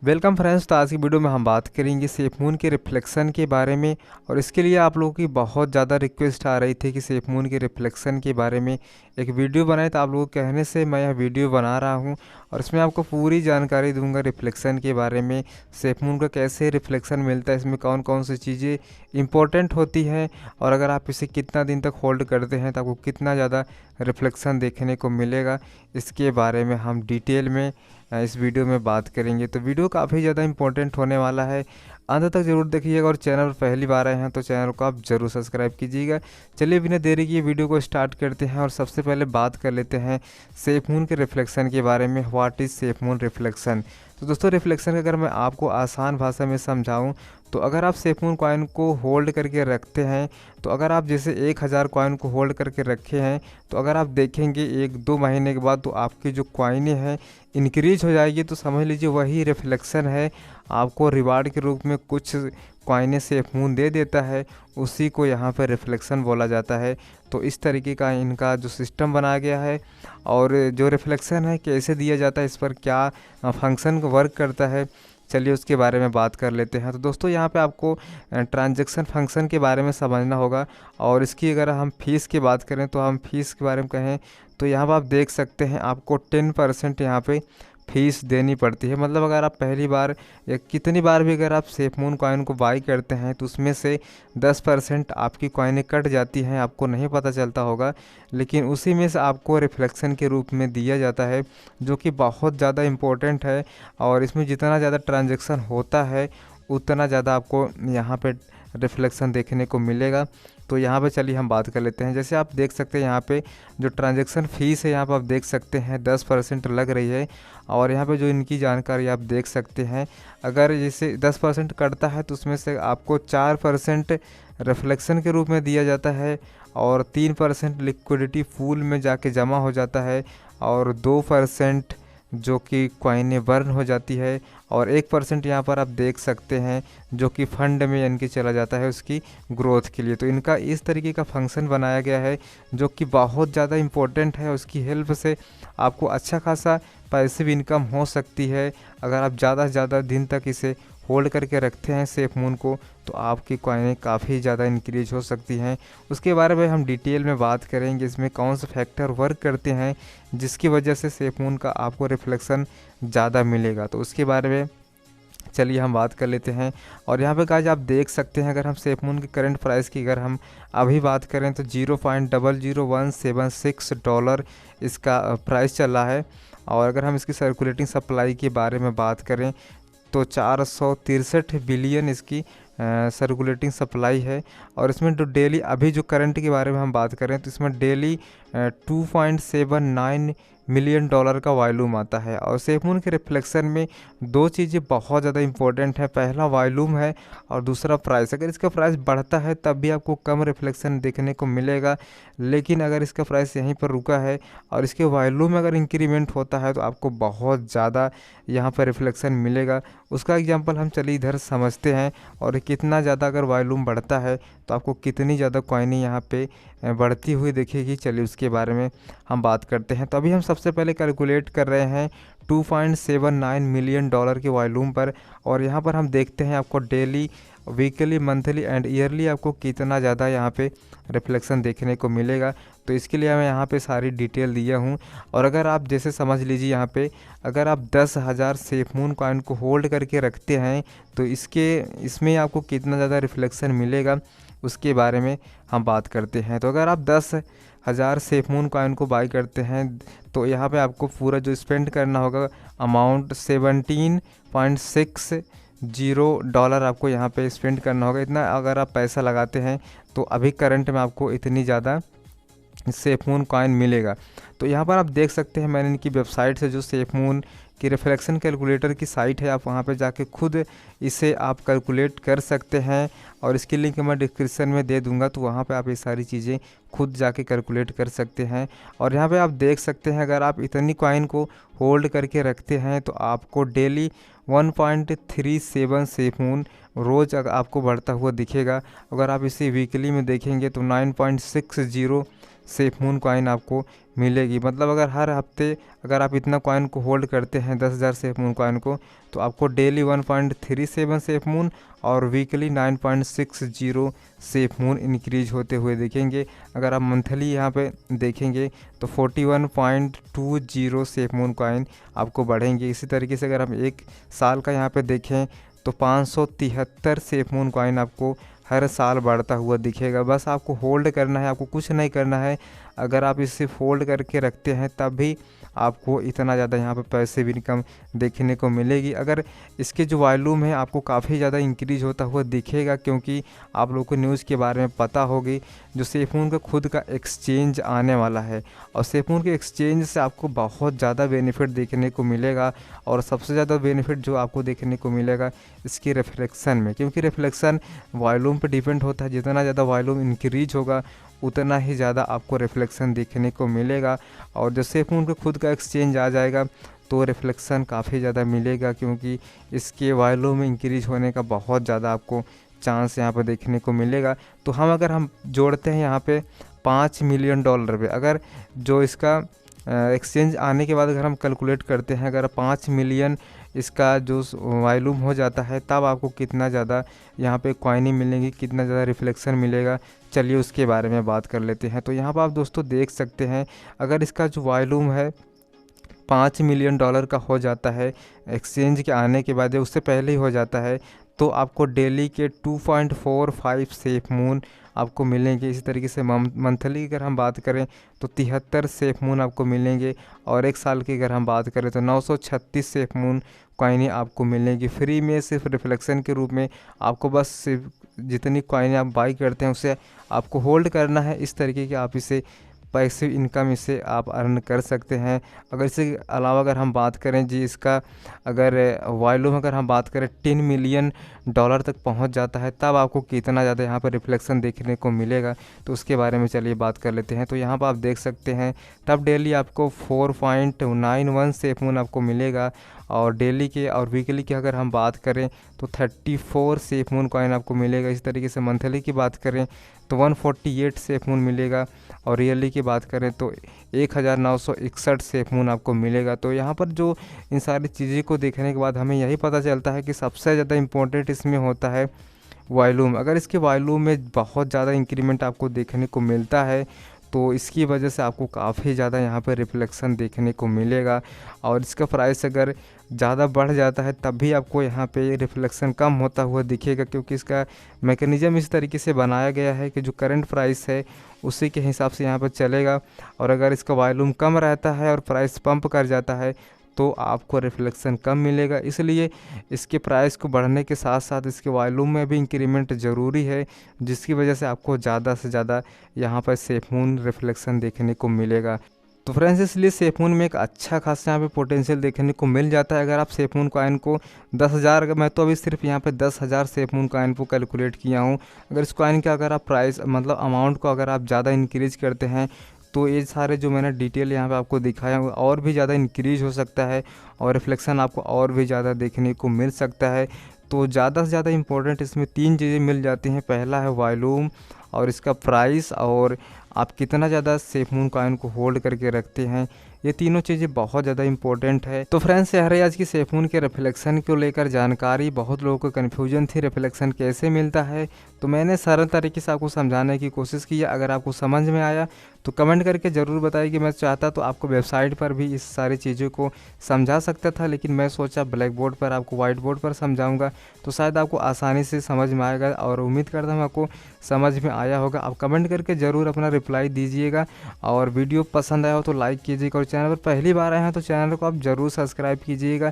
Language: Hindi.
Welcome friends. तो आज की वीडियो में हम बात करेंगे सेफ मून के रिफ्लेक्शन के बारे में। और इसके लिए आप लोगों की बहुत ज़्यादा रिक्वेस्ट आ रही थी कि सेफ मून के रिफ्लेक्शन के बारे में एक वीडियो बनाए। तो आप लोगों के कहने से मैं यह वीडियो बना रहा हूं और इसमें आपको पूरी जानकारी दूंगा रिफ्लेक्शन के बारे में। सेफ मून का कैसे रिफ्लेक्शन मिलता है, इसमें कौन कौन सी चीज़ें इंपॉर्टेंट होती हैं, और अगर आप इसे कितना दिन तक होल्ड करते हैं तो आपको कितना ज़्यादा रिफ्लेक्शन देखने को मिलेगा, इसके बारे में हम डिटेल में इस वीडियो में बात करेंगे। तो वीडियो काफ़ी ज़्यादा इंपॉर्टेंट होने वाला है, अंत तक ज़रूर देखिएगा। और चैनल पर पहली बार आए हैं तो चैनल को आप ज़रूर सब्सक्राइब कीजिएगा। चलिए बिना देरी किए वीडियो को स्टार्ट करते हैं और सबसे पहले बात कर लेते हैं सेफ मून के रिफ्लेक्शन के बारे में। What is safe moon reflection? तो दोस्तों, रिफ्लेक्शन अगर मैं आपको आसान भाषा में समझाऊँ तो अगर आप सेफ मून कॉइन को होल्ड करके रखते हैं, तो अगर आप जैसे 1000 कॉइन को होल्ड करके रखे हैं, तो अगर आप देखेंगे 1-2 महीने के बाद तो आपकी जो कॉइनें हैं इंक्रीज हो जाएगी। तो समझ लीजिए वही रिफ्लेक्शन है, आपको रिवार्ड के रूप में कुछ कॉइनें सेफ मून दे देता है, उसी को यहाँ पर रिफ्लेक्शन बोला जाता है। तो इस तरीके का इनका जो सिस्टम बनाया गया है, और जो रिफ्लेक्शन है कैसे दिया जाता है, इस पर क्या फंक्शन वर्क करता है, चलिए उसके बारे में बात कर लेते हैं। तो दोस्तों, यहाँ पे आपको ट्रांजैक्शन फंक्शन के बारे में समझना होगा। और इसकी अगर हम फ़ीस की बात करें तो हम फ़ीस के बारे में कहें तो यहाँ पर आप देख सकते हैं आपको 10% यहाँ पे फ़ीस देनी पड़ती है। मतलब अगर आप पहली बार या कितनी बार भी अगर आप सेफ मून कॉइन को बाई करते हैं तो उसमें से 10% आपकी कॉइनें कट जाती हैं, आपको नहीं पता चलता होगा, लेकिन उसी में से आपको रिफ्लेक्शन के रूप में दिया जाता है, जो कि बहुत ज़्यादा इम्पोर्टेंट है। और इसमें जितना ज़्यादा ट्रांजैक्शन होता है उतना ज़्यादा आपको यहाँ पे रिफ्लेक्शन देखने को मिलेगा। तो यहाँ पे चलिए हम बात कर लेते हैं। जैसे आप देख सकते हैं यहाँ पे जो ट्रांजैक्शन फ़ीस है, यहाँ पे आप देख सकते हैं 10% लग रही है। और यहाँ पे जो इनकी जानकारी आप देख सकते हैं, अगर जैसे 10% कटता है तो उसमें से आपको 4% रिफ्लेक्शन के रूप में दिया जाता है, और 3% लिक्विडिटी पूल में जाके जमा हो जाता है, और 2% जो कि कॉइनें बर्न हो जाती है, और 1% यहाँ पर आप देख सकते हैं जो कि फंड में यानी कि चला जाता है उसकी ग्रोथ के लिए। तो इनका इस तरीके का फंक्शन बनाया गया है जो कि बहुत ज़्यादा इम्पोर्टेंट है। उसकी हेल्प से आपको अच्छा खासा पैसिव इनकम हो सकती है। अगर आप ज़्यादा से ज़्यादा दिन तक इसे होल्ड करके रखते हैं सेफ मून को, तो आपकी कॉइनें काफ़ी ज़्यादा इंक्रीज हो सकती हैं। उसके बारे में हम डिटेल में बात करेंगे, इसमें कौन से फैक्टर वर्क करते हैं जिसकी वजह से सेफ मून का आपको रिफ्लेक्शन ज़्यादा मिलेगा। तो उसके बारे में चलिए हम बात कर लेते हैं। और यहाँ पे गाइस आप देख सकते हैं, अगर हम सेफ मून की करंट प्राइस की अगर हम अभी बात करें तो $0.00176 इसका प्राइस चल रहा है। और अगर हम इसकी सर्कुलेटिंग सप्लाई के बारे में बात करें तो 463 बिलियन इसकी सर्कुलेटिंग सप्लाई है। और इसमें जो डेली अभी जो करंट के बारे में हम बात करें तो इसमें डेली $2.79 मिलियन का वॉल्यूम आता है। और सेफ मून के रिफ्लेक्शन में दो चीज़ें बहुत ज़्यादा इंपॉर्टेंट है, पहला वॉल्यूम है और दूसरा प्राइस। अगर इसका प्राइस बढ़ता है तब भी आपको कम रिफ्लेक्शन देखने को मिलेगा, लेकिन अगर इसका प्राइस यहीं पर रुका है और इसके वॉल्यूम में अगर इंक्रीमेंट होता है तो आपको बहुत ज़्यादा यहाँ पर रिफ्लेक्शन मिलेगा। उसका एग्जांपल हम चलिए इधर समझते हैं, और कितना ज़्यादा अगर वॉल्यूम बढ़ता है तो आपको कितनी ज़्यादा कॉइनें यहाँ पे बढ़ती हुई दिखेगी, चलिए उसके बारे में हम बात करते हैं। तो अभी हम सबसे पहले कैलकुलेट कर रहे हैं $2.79 मिलियन के वॉल्यूम पर। और यहाँ पर हम देखते हैं आपको daily, weekly, monthly and yearly आपको कितना ज़्यादा यहाँ पे रिफ्लेक्शन देखने को मिलेगा। तो इसके लिए मैं यहाँ पे सारी डिटेल दिया हूँ। और अगर आप जैसे समझ लीजिए यहाँ पे अगर आप 10,000 सेफ मून कॉइन को होल्ड करके रखते हैं तो इसमें आपको कितना ज़्यादा रिफ्लेक्शन मिलेगा, उसके बारे में हम बात करते हैं। तो अगर आप 10,000 सेफ मून कॉइन को बाई करते हैं तो यहाँ पे आपको पूरा जो स्पेंड करना होगा अमाउंट $17.60 आपको यहाँ पे स्पेंड करना होगा। इतना अगर आप पैसा लगाते हैं तो अभी करंट में आपको इतनी ज़्यादा सेफ मून कॉइन मिलेगा। तो यहाँ पर आप देख सकते हैं मैंने इनकी वेबसाइट से जो सेफ मून की रिफ्लेक्शन कैलकुलेटर की साइट है, आप वहाँ पे जाके खुद इसे आप कैलकुलेट कर सकते हैं। और इसकी लिंक मैं डिस्क्रिप्शन में दे दूंगा, तो वहाँ पे आप ये सारी चीज़ें खुद जाके कैलकुलेट कर सकते हैं। और यहाँ पे आप देख सकते हैं अगर आप इतनी कॉइन को होल्ड करके रखते हैं तो आपको डेली 1.37 सेफ मून रोज़ आपको बढ़ता हुआ दिखेगा। अगर आप इसे वीकली में देखेंगे तो 9.60 सेफ मून कॉइन आपको मिलेगी। मतलब अगर हर हफ्ते अगर आप इतना कॉइन को होल्ड करते हैं 10,000 सेफ मून कॉइन को, तो आपको डेली 1.37 सेफ मून और वीकली 9.60 सेफ मून इंक्रीज होते हुए देखेंगे। अगर आप मंथली यहाँ पे देखेंगे तो 41.20 सेफ मून कॉइन आपको बढ़ेंगे। इसी तरीके से अगर हम एक साल का यहाँ पे देखें तो 573 सेफ मून कॉइन आपको हर साल बढ़ता हुआ दिखेगा। बस आपको होल्ड करना है, आपको कुछ नहीं करना है। अगर आप इसे फोल्ड करके रखते हैं तब भी आपको इतना ज़्यादा यहाँ पे पैसे भी इनकम देखने को मिलेगी। अगर इसके जो वॉल्यूम है आपको काफ़ी ज़्यादा इंक्रीज होता हुआ दिखेगा, क्योंकि आप लोगों को न्यूज़ के बारे में पता होगी जो सेफ मून का खुद का एक्सचेंज आने वाला है, और सेफ मून के एक्सचेंज से आपको बहुत ज़्यादा बेनिफिट देखने को मिलेगा। और सबसे ज़्यादा बेनिफिट जो आपको देखने को मिलेगा इसकी रिफ्लेक्शन में, क्योंकि रिफ्लेक्शन वॉल्यूम पे डिपेंड होता है। जितना ज़्यादा वॉल्यूम इंक्रीज होगा उतना ही ज़्यादा आपको रिफ्लेक्शन देखने को मिलेगा। और जब सेफ मून का खुद का एक्सचेंज आ जाएगा तो रिफ्लेक्शन काफ़ी ज़्यादा मिलेगा, क्योंकि इसके वॉल्यूम में इंक्रीज होने का बहुत ज़्यादा आपको चांस यहाँ पर देखने को मिलेगा। तो अगर हम जोड़ते हैं यहाँ पे $5 मिलियन पे, अगर जो इसका एक्सचेंज आने के बाद अगर हम कैलकुलेट करते हैं, अगर 5 मिलियन इसका जो वॉल्यूम हो जाता है तब आपको कितना ज़्यादा यहाँ पे कॉइनें मिलेंगी, कितना ज़्यादा रिफ्लेक्शन मिलेगा, चलिए उसके बारे में बात कर लेते हैं। तो यहाँ पर आप दोस्तों देख सकते हैं, अगर इसका जो वॉल्यूम है $5 मिलियन का हो जाता है एक्सचेंज के आने के बाद, उससे पहले ही हो जाता है, तो आपको डेली के 2.45 सेफ मून आपको मिलेंगे। इसी तरीके से मंथली अगर हम बात करें तो 73 सेफ मून आपको मिलेंगे, और एक साल की अगर हम बात करें तो 936 सेफ मून कॉइनें आपको मिलेंगी फ्री में, सिर्फ रिफ्लेक्शन के रूप में। आपको बस सिर्फ जितनी कॉइनें आप बाई करते हैं उसे आपको होल्ड करना है। इस तरीके के आप इसे पैसिव इनकम इससे आप अर्न कर सकते हैं। अगर इसके अलावा अगर हम बात करें जी, इसका अगर वॉल्यूम अगर हम बात करें $10 मिलियन तक पहुंच जाता है, तब आपको कितना ज़्यादा यहाँ पर रिफ्लेक्शन देखने को मिलेगा, तो उसके बारे में चलिए बात कर लेते हैं। तो यहाँ पर आप देख सकते हैं तब डेली आपको 4.91 सेफ मून आपको मिलेगा, और डेली के और वीकली की अगर हम बात करें तो 34 सेफ मून कॉइन आपको मिलेगा। इस तरीके से मंथली की बात करें तो 148 सेफ मून मिलेगा, और ईयरली की बात करें तो 1961 सेफ मून आपको मिलेगा। तो यहाँ पर जो इन सारी चीज़ें को देखने के बाद हमें यही पता चलता है कि सबसे ज़्यादा इम्पोर्टेंट इसमें होता है वॉल्यूम। अगर इसके वॉल्यूम में बहुत ज़्यादा इंक्रीमेंट आपको देखने को मिलता है तो इसकी वजह से आपको काफ़ी ज़्यादा यहाँ पर रिफ्लेक्शन देखने को मिलेगा, और इसका प्राइस अगर ज़्यादा बढ़ जाता है तब भी आपको यहाँ पे रिफ्लेक्शन कम होता हुआ दिखेगा, क्योंकि इसका मैकेनिज़्म इस तरीके से बनाया गया है कि जो करंट प्राइस है उसी के हिसाब से यहाँ पर चलेगा। और अगर इसका वॉल्यूम कम रहता है और प्राइस पंप कर जाता है तो आपको रिफ्लेक्शन कम मिलेगा। इसलिए इसके प्राइस को बढ़ने के साथ साथ इसके वॉल्यूम में भी इंक्रीमेंट ज़रूरी है, जिसकी वजह से आपको ज़्यादा से ज़्यादा यहाँ पर सेफ मून रिफ्लेक्शन देखने को मिलेगा। तो फ्रेंड्स, इसलिए सेफ मून में एक अच्छा खासा यहाँ पे पोटेंशियल देखने को मिल जाता है। अगर आप सेफ मून कॉइन को 10,000, मैं तो अभी सिर्फ यहाँ पे 10,000 सेफ मून कॉइन को कैलकुलेट किया हूँ। अगर इस कॉइन का अगर आप प्राइस मतलब अमाउंट को अगर आप ज़्यादा इंक्रीज करते हैं तो ये सारे जो मैंने डिटेल यहाँ पे आपको दिखाया है और भी ज़्यादा इंक्रीज हो सकता है, और रिफ्लेक्शन आपको और भी ज़्यादा देखने को मिल सकता है। तो ज़्यादा से ज़्यादा इम्पोर्टेंट इसमें 3 चीज़ें मिल जाती हैं। पहला है वॉल्यूम, और इसका प्राइस, और आप कितना ज़्यादा सेफ मून कॉइन को होल्ड करके रखते हैं। ये तीनों चीज़ें बहुत ज़्यादा इंपॉर्टेंट है। तो फ्रेंड्स, यह रही आज की सेफ मून के रिफ्लेक्शन को लेकर जानकारी। बहुत लोगों को कन्फ्यूजन थी रिफ्लेक्शन कैसे मिलता है, तो मैंने सरल तरीके से आपको समझाने की कोशिश की है। अगर आपको समझ में आया तो कमेंट करके ज़रूर बताइए। कि मैं चाहता तो आपको वेबसाइट पर भी इस सारी चीज़ों को समझा सकता था, लेकिन मैं सोचा ब्लैक बोर्ड पर आपको व्हाइट बोर्ड पर समझाऊंगा तो शायद आपको आसानी से समझ में आएगा, और उम्मीद करता हूँ आपको समझ में आया होगा। आप कमेंट करके ज़रूर अपना रिप्लाई दीजिएगा, और वीडियो पसंद आया हो तो लाइक कीजिएगा, और चैनल पर पहली बार आए हैं तो चैनल को आप ज़रूर सब्सक्राइब कीजिएगा।